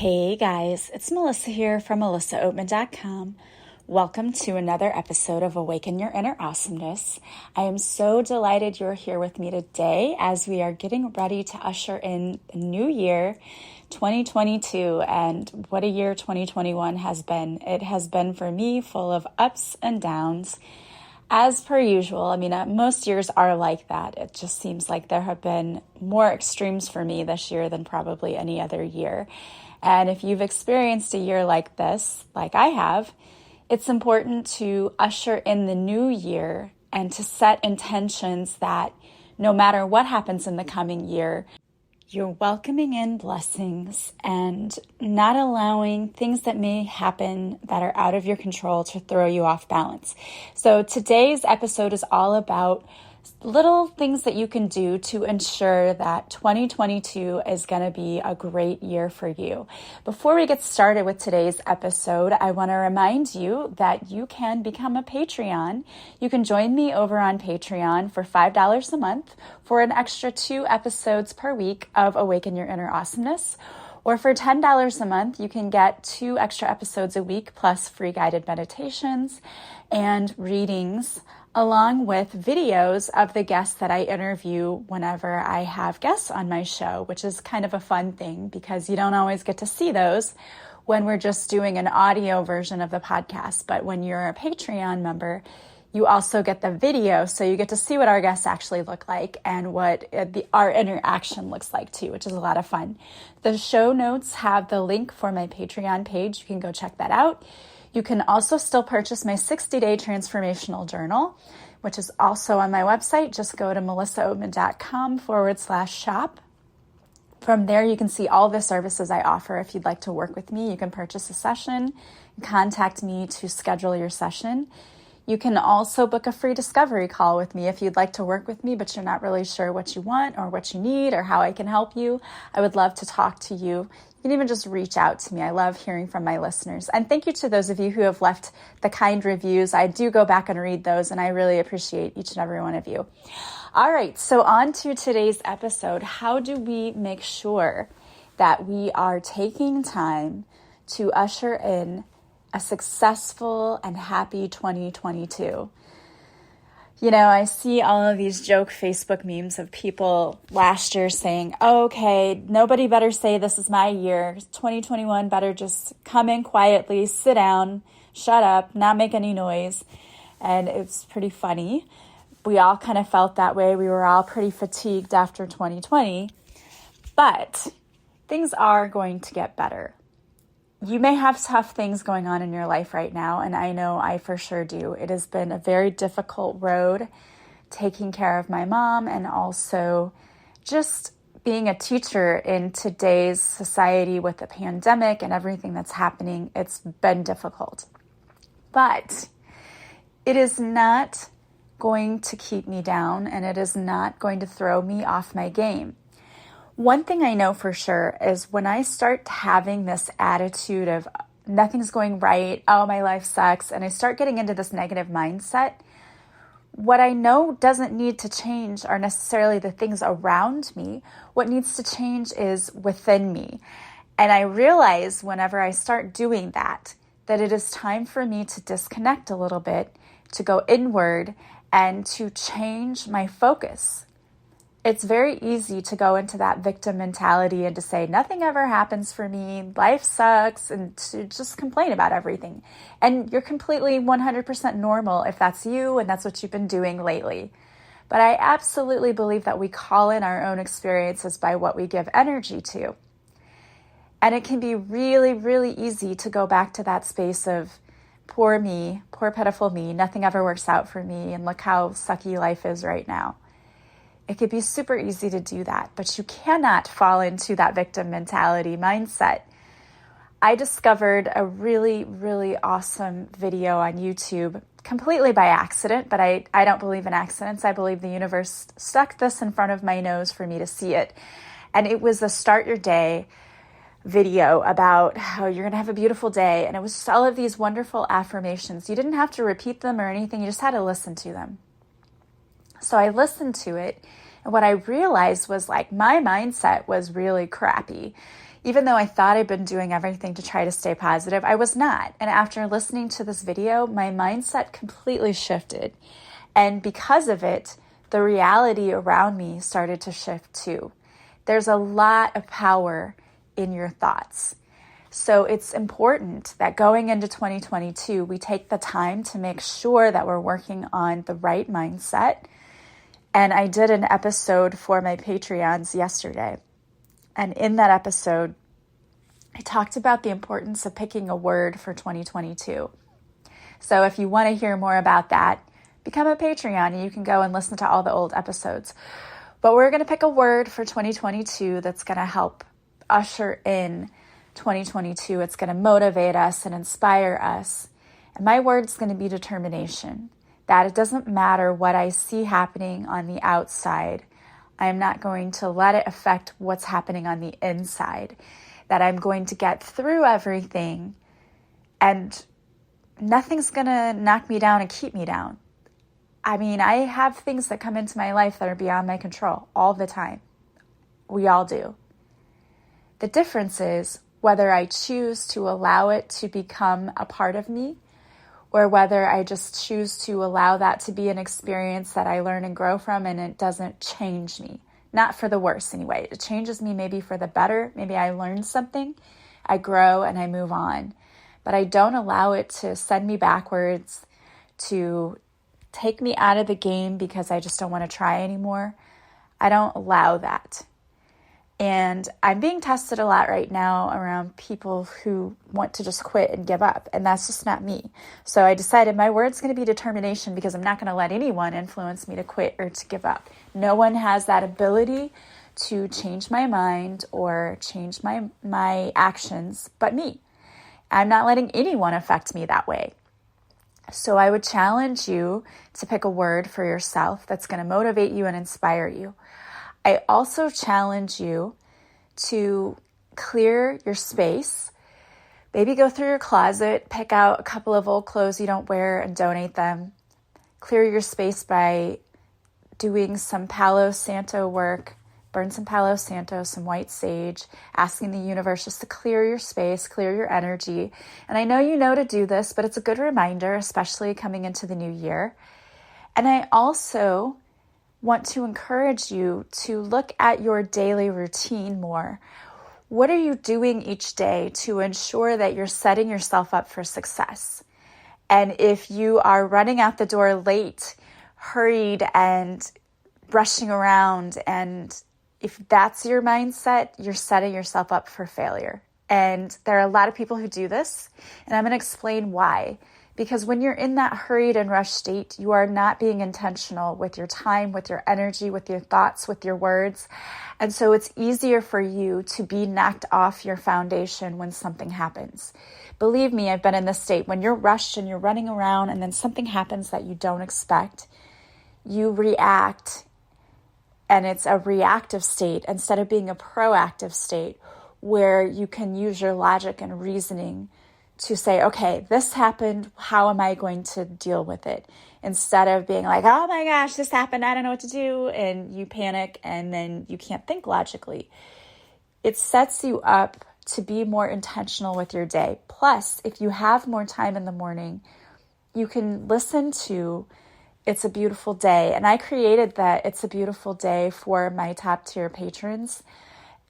Hey guys, it's Melissa here from melissaoatman.com. Welcome to another episode of Awaken Your Inner Awesomeness. I am so delighted you're here with me today as we are getting ready to usher in the new year, 2022, and what a year 2021 has been. It has been for me full of ups and downs. As per usual, most years are like that. It just seems like there have been more extremes for me this year than probably any other year. And if you've experienced a year like this, like I have, it's important to usher in the new year and to set intentions that no matter what happens in the coming year, you're welcoming in blessings and not allowing things that may happen that are out of your control to throw you off balance. So today's episode is all about little things that you can do to ensure that 2022 is going to be a great year for you. Before we get started with today's episode, I want to remind you that you can become a Patreon. You can join me over on Patreon for $5 a month for an extra 2 episodes per week of Awaken Your Inner Awesomeness. Or for $10 a month, you can get 2 extra episodes a week plus free guided meditations and readings, along with videos of the guests that I interview whenever I have guests on my show, which is kind of a fun thing because you don't always get to see those when we're just doing an audio version of the podcast. But when you're a Patreon member, you also get the video, so you get to see what our guests actually look like and what our interaction looks like too, which is a lot of fun. The show notes have the link for my Patreon page. You can go check that out. You can also still purchase my 60-day transformational journal, which is also on my website. Just go to melissaoatman.com/shop. From there, you can see all the services I offer. If you'd like to work with me, you can purchase a session, contact me to schedule your session. You can also book a free discovery call with me if you'd like to work with me, but you're not really sure what you want or what you need or how I can help you. I would love to talk to you. You can even just reach out to me. I love hearing from my listeners. And thank you to those of you who have left the kind reviews. I do go back and read those, and I really appreciate each and every one of you. All right, so on to today's episode. How do we make sure that we are taking time to usher in a successful and happy 2022? You know, I see all of these joke Facebook memes of people last year saying, oh, okay, nobody better say this is my year. 2021 better just come in quietly, sit down, shut up, not make any noise. And it's pretty funny. We all kind of felt that way. We were all pretty fatigued after 2020. But things are going to get better. You may have tough things going on in your life right now, and I know I for sure do. It has been a very difficult road taking care of my mom and also just being a teacher in today's society with the pandemic and everything that's happening. It's been difficult. But it is not going to keep me down, and it is not going to throw me off my game. One thing I know for sure is when I start having this attitude of nothing's going right, oh, my life sucks, and I start getting into this negative mindset, what I know doesn't need to change are necessarily the things around me. What needs to change is within me. And I realize whenever I start doing that it is time for me to disconnect a little bit, to go inward, and to change my focus. It's very easy to go into that victim mentality and to say, nothing ever happens for me, life sucks, and to just complain about everything. And you're completely 100% normal if that's you and that's what you've been doing lately. But I absolutely believe that we call in our own experiences by what we give energy to. And it can be really, really easy to go back to that space of, poor me, poor pitiful me, nothing ever works out for me, and look how sucky life is right now. It could be super easy to do that, but you cannot fall into that victim mentality mindset. I discovered a really, really awesome video on YouTube completely by accident, but I don't believe in accidents. I believe the universe stuck this in front of my nose for me to see it. And it was a start your day video about how you're going to have a beautiful day. And it was just all of these wonderful affirmations. You didn't have to repeat them or anything. You just had to listen to them. So I listened to it, and what I realized was like my mindset was really crappy. Even though I thought I'd been doing everything to try to stay positive, I was not. And after listening to this video, my mindset completely shifted. And because of it, the reality around me started to shift too. There's a lot of power in your thoughts. So it's important that going into 2022, we take the time to make sure that we're working on the right mindset. And I did an episode for my Patreons yesterday. And in that episode, I talked about the importance of picking a word for 2022. So if you want to hear more about that, become a Patreon and you can go and listen to all the old episodes. But we're going to pick a word for 2022 that's going to help usher in 2022. It's going to motivate us and inspire us. And my word's going to be determination. That it doesn't matter what I see happening on the outside. I'm not going to let it affect what's happening on the inside. That I'm going to get through everything and nothing's going to knock me down and keep me down. I mean, I have things that come into my life that are beyond my control all the time. We all do. The difference is whether I choose to allow it to become a part of me or whether I just choose to allow that to be an experience that I learn and grow from and it doesn't change me. Not for the worse anyway. It changes me maybe for the better. Maybe I learn something, I grow and I move on. But I don't allow it to send me backwards, to take me out of the game because I just don't want to try anymore. I don't allow that. And I'm being tested a lot right now around people who want to just quit and give up. And that's just not me. So I decided my word's going to be determination because I'm not going to let anyone influence me to quit or to give up. No one has that ability to change my mind or change my actions but me. I'm not letting anyone affect me that way. So I would challenge you to pick a word for yourself that's going to motivate you and inspire you. I also challenge you to clear your space. Maybe go through your closet, pick out a couple of old clothes you don't wear and donate them. Clear your space by doing some Palo Santo work. Burn some Palo Santo, some white sage, asking the universe just to clear your space, clear your energy. And I know you know to do this, but it's a good reminder, especially coming into the new year. And I also want to encourage you to look at your daily routine more. What are you doing each day to ensure that you're setting yourself up for success? And if you are running out the door late, hurried and rushing around, and if that's your mindset, you're setting yourself up for failure. And there are a lot of people who do this, and I'm going to explain why. Because when you're in that hurried and rushed state, you are not being intentional with your time, with your energy, with your thoughts, with your words. And so it's easier for you to be knocked off your foundation when something happens. Believe me, I've been in this state. When you're rushed and you're running around and then something happens that you don't expect, you react, and it's a reactive state instead of being a proactive state where you can use your logic and reasoning to say, okay, this happened, how am I going to deal with it? Instead of being like, oh my gosh, this happened, I don't know what to do, and you panic and then you can't think logically. It sets you up to be more intentional with your day. Plus, if you have more time in the morning, you can listen to It's a Beautiful Day. And I created that It's a Beautiful Day for my top tier patrons.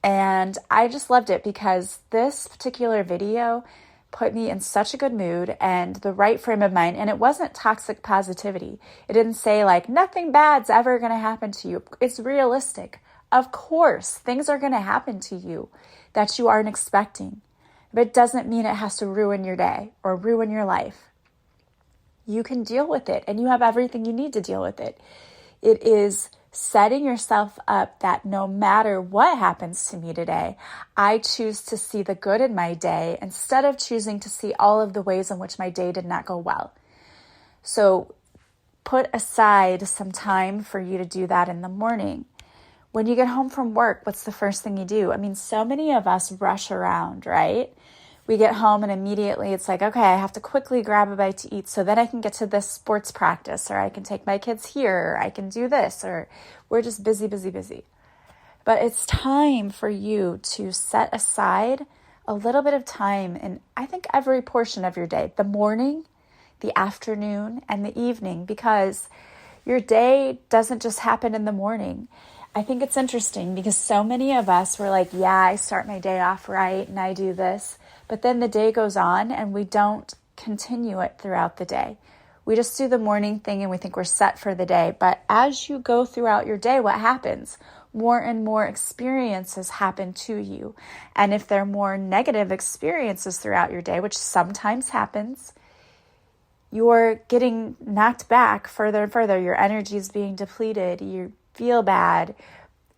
And I just loved it because this particular video put me in such a good mood and the right frame of mind. And it wasn't toxic positivity. It didn't say like, nothing bad's ever going to happen to you. It's realistic. Of course, things are going to happen to you that you aren't expecting. But it doesn't mean it has to ruin your day or ruin your life. You can deal with it and you have everything you need to deal with it. It is setting yourself up that no matter what happens to me today, I choose to see the good in my day instead of choosing to see all of the ways in which my day did not go well. So put aside some time for you to do that in the morning. When you get home from work, what's the first thing you do? I mean, so many of us rush around, right? We get home and immediately it's like, okay, I have to quickly grab a bite to eat so then I can get to this sports practice, or I can take my kids here, or I can do this, or we're just busy. But it's time for you to set aside a little bit of time in, I think, every portion of your day, the morning, the afternoon, and the evening, because your day doesn't just happen in the morning. I think it's interesting because so many of us were like, yeah, I start my day off right and I do this, but then the day goes on and we don't continue it throughout the day. We just do the morning thing and we think we're set for the day. But as you go throughout your day, what happens? More and more experiences happen to you. And if there are more negative experiences throughout your day, which sometimes happens, you're getting knocked back further and further. Your energy is being depleted. You feel bad.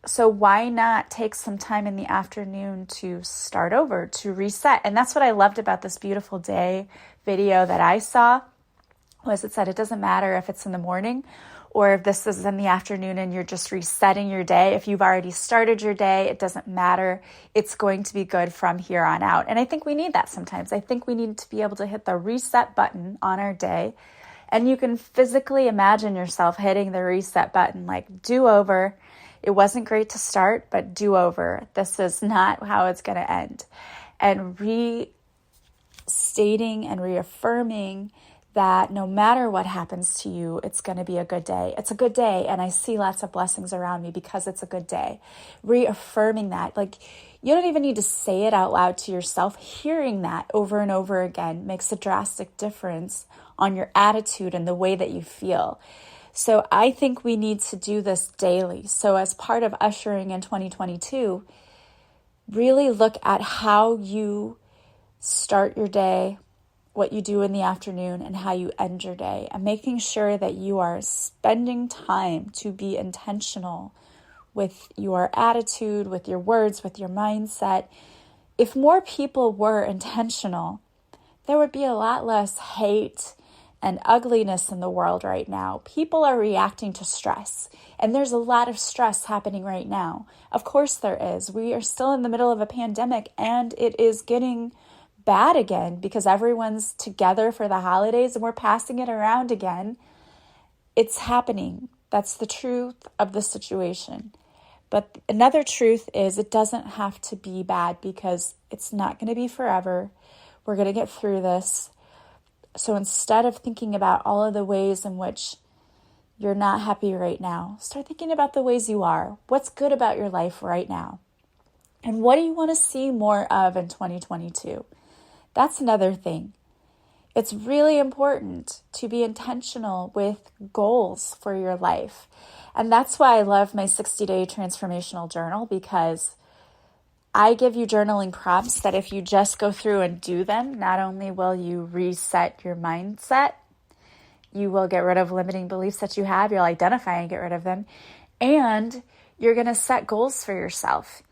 So why not take some time in the afternoon to start over, to reset? And that's what I loved about this beautiful day video that I saw, was it said it doesn't matter if it's in the morning or if this is in the afternoon and you're just resetting your day. If you've already started your day, it doesn't matter. It's going to be good from here on out. And I think we need that sometimes. I think we need to be able to hit the reset button on our day. And you can physically imagine yourself hitting the reset button, like do over. It wasn't great to start, but do over. This is not how it's going to end. And restating and reaffirming that no matter what happens to you, it's going to be a good day. It's a good day, and I see lots of blessings around me because it's a good day. Reaffirming that. Like, you don't even need to say it out loud to yourself. Hearing that over and over again makes a drastic difference on your attitude and the way that you feel. So I think we need to do this daily. So as part of ushering in 2022, really look at how you start your day, what you do in the afternoon, and how you end your day, and making sure that you are spending time to be intentional with your attitude, with your words, with your mindset. If more people were intentional, there would be a lot less hate and ugliness in the world right now. People are reacting to stress, and there's a lot of stress happening right now. Of course there is. We are still in the middle of a pandemic, and it is getting bad again because everyone's together for the holidays and we're passing it around again. It's happening. That's the truth of the situation. But another truth is it doesn't have to be bad because it's not going to be forever. We're going to get through this. So instead of thinking about all of the ways in which you're not happy right now, start thinking about the ways you are. What's good about your life right now? And what do you want to see more of in 2022? That's another thing. It's really important to be intentional with goals for your life. And that's why I love my 60-day transformational journal, because I give you journaling prompts that if you just go through and do them, not only will you reset your mindset, you will get rid of limiting beliefs that you have, you'll identify and get rid of them, and you're going to set goals for yourself.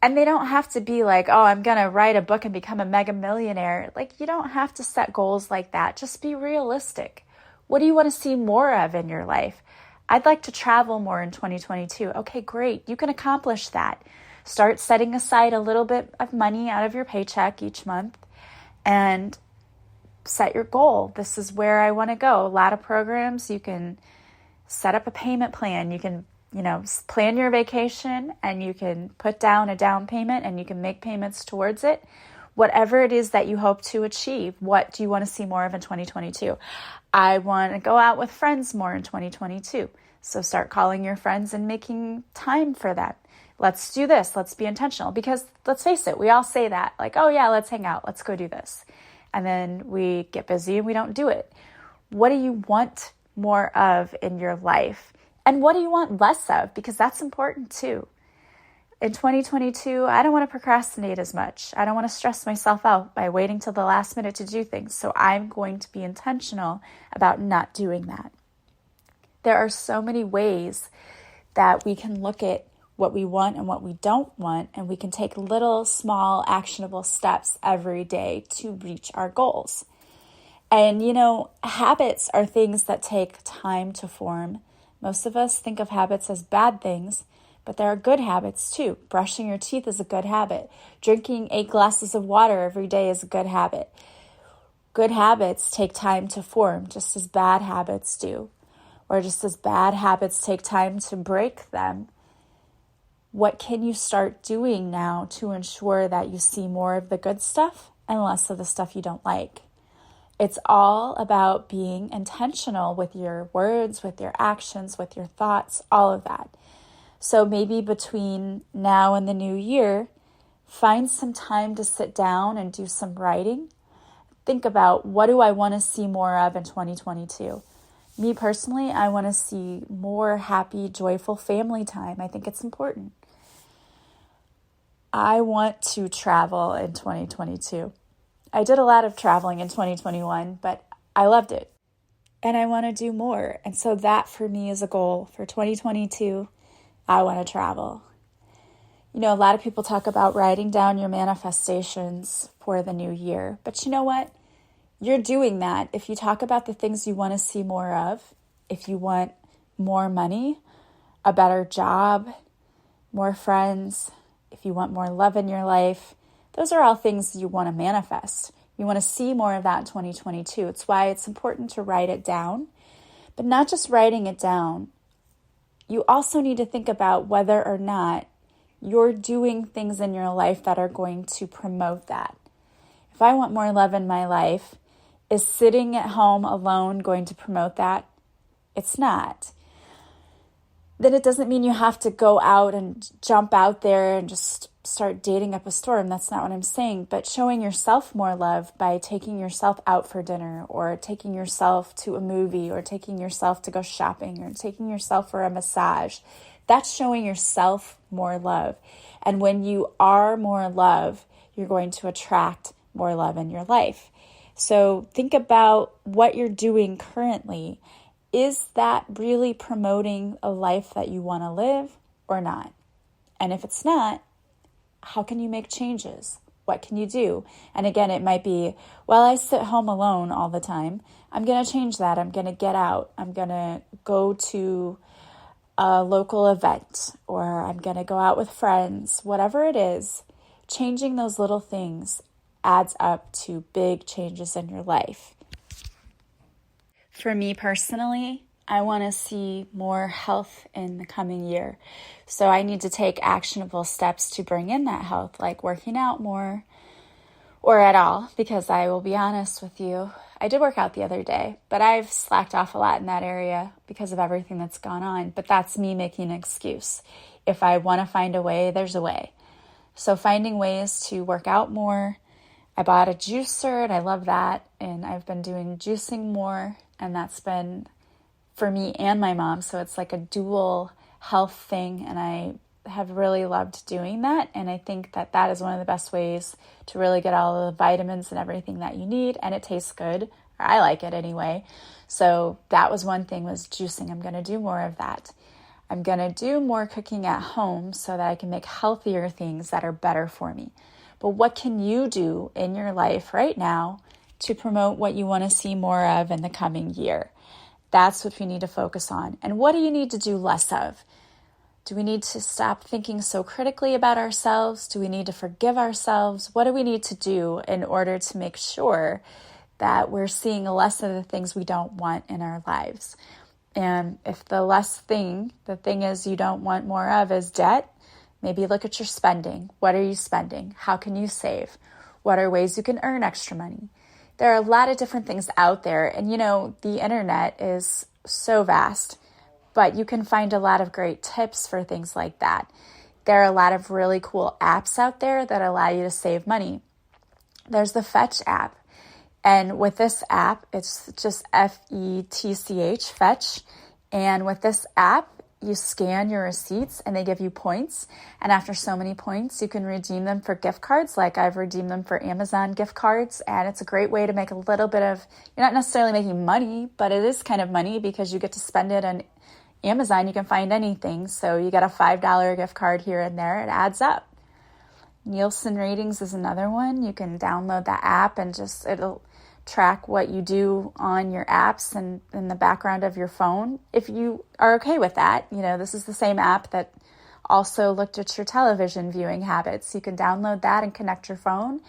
And they don't have to be like, oh, I'm going to write a book and become a mega millionaire. Like, you don't have to set goals like that. Just be realistic. What do you want to see more of in your life? I'd like to travel more in 2022. Okay, great. You can accomplish that. Start setting aside a little bit of money out of your paycheck each month and set your goal. This is where I want to go. A lot of programs, you can set up a payment plan. You can plan your vacation and you can put down a down payment and you can make payments towards it. Whatever it is that you hope to achieve, what do you want to see more of in 2022? I want to go out with friends more in 2022. So start calling your friends and making time for that. Let's do this. Let's be intentional, because let's face it, we all say that, like, oh yeah, let's hang out. Let's go do this. And then we get busy and we don't do it. What do you want more of in your life? And what do you want less of? Because that's important too. In 2022, I don't want to procrastinate as much. I don't want to stress myself out by waiting till the last minute to do things. So I'm going to be intentional about not doing that. There are so many ways that we can look at what we want and what we don't want, and we can take little, small, actionable steps every day to reach our goals. And, habits are things that take time to form. Most of us think of habits as bad things, but there are good habits too. Brushing your teeth is a good habit. Drinking 8 glasses of water every day is a good habit. Good habits take time to form, just as bad habits do. Or just as bad habits take time to break them. What can you start doing now to ensure that you see more of the good stuff and less of the stuff you don't like? It's all about being intentional with your words, with your actions, with your thoughts, all of that. So maybe between now and the new year, find some time to sit down and do some writing. Think about, what do I want to see more of in 2022? Me personally, I want to see more happy, joyful family time. I think it's important. I want to travel in 2022. I did a lot of traveling in 2021, but I loved it. And I want to do more. And so that for me is a goal for 2022. I want to travel. You know, a lot of people talk about writing down your manifestations for the new year. But you know what? You're doing that. If you talk about the things you want to see more of, if you want more money, a better job, more friends, if you want more love in your life, those are all things you want to manifest. You want to see more of that in 2022. It's why it's important to write it down, but not just writing it down. You also need to think about whether or not you're doing things in your life that are going to promote that. If I want more love in my life, is sitting at home alone going to promote that? It's not. Then it doesn't mean you have to go out and jump out there and just start dating up a storm. That's not what I'm saying. But showing yourself more love by taking yourself out for dinner, or taking yourself to a movie, or taking yourself to go shopping, or taking yourself for a massage. That's showing yourself more love. And when you are more love, you're going to attract more love in your life. So think about what you're doing currently. Is that really promoting a life that you want to live or not? And if it's not, how can you make changes? What can you do? And again, it might be, well, I sit home alone all the time. I'm going to change that. I'm going to get out. I'm going to go to a local event, or I'm going to go out with friends. Whatever it is, changing those little things adds up to big changes in your life. For me personally, I want to see more health in the coming year. So I need to take actionable steps to bring in that health, like working out more or at all, because I will be honest with you, I did work out the other day, but I've slacked off a lot in that area because of everything that's gone on. But that's me making an excuse. If I want to find a way, there's a way. So finding ways to work out more. I bought a juicer and I love that. And I've been doing juicing more, and that's been for me and my mom. So it's like a dual health thing, and I have really loved doing that. And I think that that is one of the best ways to really get all the vitamins and everything that you need. And it tastes good, or I like it anyway. So that was one thing, was juicing. I'm going to do more of that. I'm going to do more cooking at home so that I can make healthier things that are better for me. But what can you do in your life right now to promote what you want to see more of in the coming year? That's what we need to focus on. And what do you need to do less of? Do we need to stop thinking so critically about ourselves? Do we need to forgive ourselves? What do we need to do in order to make sure that we're seeing less of the things we don't want in our lives? And if the thing is you don't want more of is debt, maybe look at your spending. What are you spending? How can you save? What are ways you can earn extra money? There are a lot of different things out there. And you know, the internet is so vast, but you can find a lot of great tips for things like that. There are a lot of really cool apps out there that allow you to save money. There's the Fetch app. And with this app, it's just FETCH, Fetch. And with this app, you scan your receipts and they give you points. And after so many points, you can redeem them for gift cards. Like I've redeemed them for Amazon gift cards. And it's a great way to make a little bit of, you're not necessarily making money, but it is kind of money because you get to spend it on Amazon. You can find anything. So you get a $5 gift card here and there. It adds up. Nielsen Ratings is another one. You can download that app and it'll track what you do on your apps and in the background of your phone. If you are okay with that, this is the same app that also looked at your television viewing habits. You can download that and connect your phone,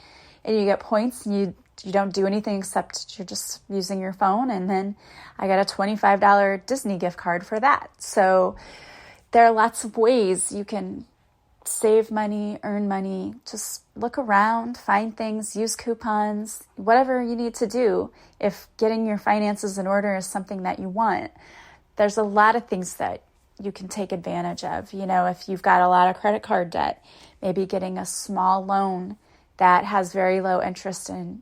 and you get points, and you don't do anything except you're just using your phone. And then I got a $25 Disney gift card for that. So there are lots of ways you can save money, earn money, just look around, find things, use coupons, whatever you need to do. If getting your finances in order is something that you want, there's a lot of things that you can take advantage of. If you've got a lot of credit card debt, maybe getting a small loan that has very low interest and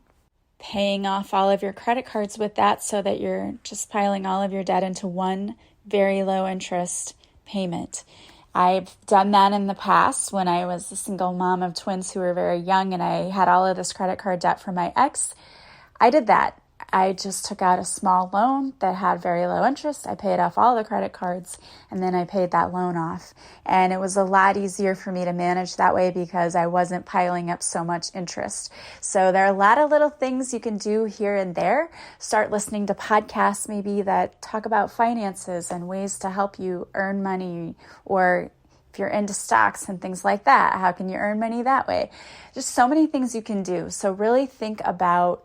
paying off all of your credit cards with that so that you're just piling all of your debt into one very low interest payment. I've done that in the past when I was a single mom of twins who were very young and I had all of this credit card debt from my ex. I did that. I just took out a small loan that had very low interest. I paid off all the credit cards and then I paid that loan off. And it was a lot easier for me to manage that way because I wasn't piling up so much interest. So there are a lot of little things you can do here and there. Start listening to podcasts maybe that talk about finances and ways to help you earn money, or if you're into stocks and things like that, how can you earn money that way? Just so many things you can do. So really think about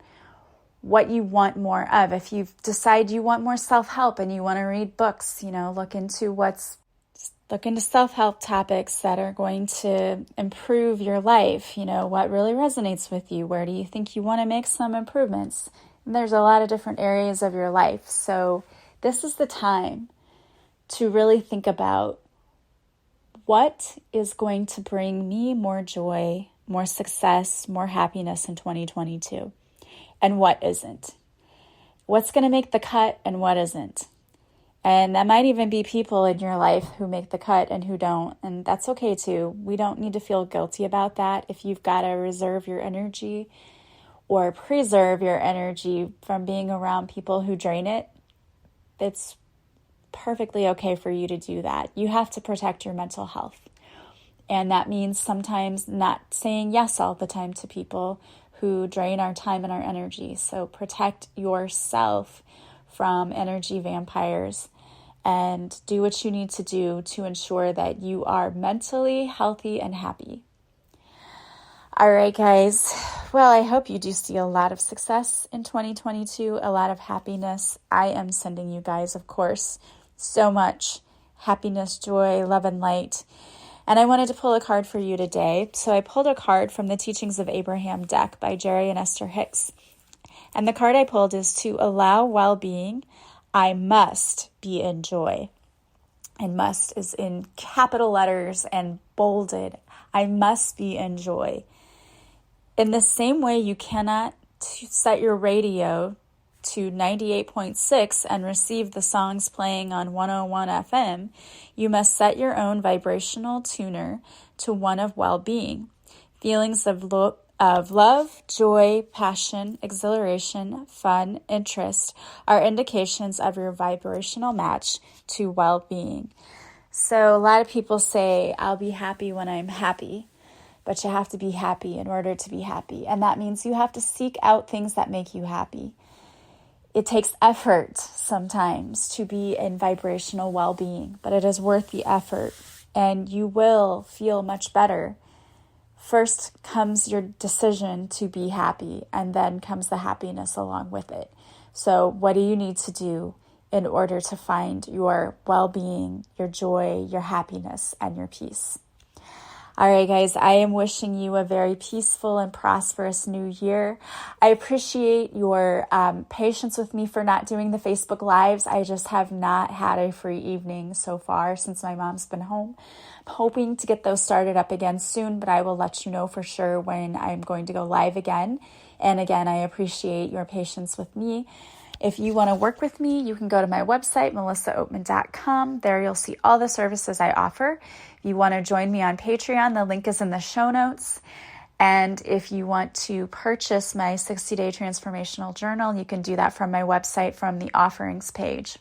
what you want more of. If you decide you want more self-help and you want to read books, look into self-help topics that are going to improve your life. What really resonates with you? Where do you think you want to make some improvements? And there's a lot of different areas of your life. So this is the time to really think about what is going to bring me more joy, more success, more happiness in 2022. And what isn't. What's going to make the cut and what isn't. And that might even be people in your life who make the cut and who don't. And that's okay too. We don't need to feel guilty about that. If you've got to reserve your energy or preserve your energy from being around people who drain it, it's perfectly okay for you to do that. You have to protect your mental health. And that means sometimes not saying yes all the time to people who drain our time and our energy. So protect yourself from energy vampires and do what you need to do to ensure that you are mentally healthy and happy. All right, guys. Well, I hope you do see a lot of success in 2022, a lot of happiness. I am sending you guys, of course, so much happiness, joy, love, and light. And I wanted to pull a card for you today. So I pulled a card from the Teachings of Abraham deck by Jerry and Esther Hicks. And the card I pulled is to allow well-being, I must be in joy. And must is in capital letters and bolded. I must be in joy. In the same way you cannot set your radio to 98.6 and receive the songs playing on 101 FM, you must set your own vibrational tuner to one of well-being. Feelings of love, joy, passion, exhilaration, fun, interest are indications of your vibrational match to well-being. So a lot of people say, I'll be happy when I'm happy. But you have to be happy in order to be happy. And that means you have to seek out things that make you happy. It takes effort sometimes to be in vibrational well-being, but it is worth the effort and you will feel much better. First comes your decision to be happy, and then comes the happiness along with it. So what do you need to do in order to find your well-being, your joy, your happiness, and your peace? All right, guys, I am wishing you a very peaceful and prosperous new year. I appreciate your patience with me for not doing the Facebook Lives. I just have not had a free evening so far since my mom's been home. I'm hoping to get those started up again soon, but I will let you know for sure when I'm going to go live again. And again, I appreciate your patience with me. If you want to work with me, you can go to my website, melissaoatman.com. There you'll see all the services I offer. If you want to join me on Patreon, the link is in the show notes. And if you want to purchase my 60-day transformational journal, you can do that from my website from the offerings page.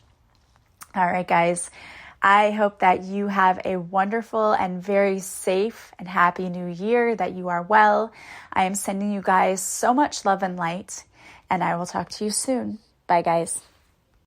All right, guys. I hope that you have a wonderful and very safe and happy new year, that you are well. I am sending you guys so much love and light, and I will talk to you soon. Bye, guys.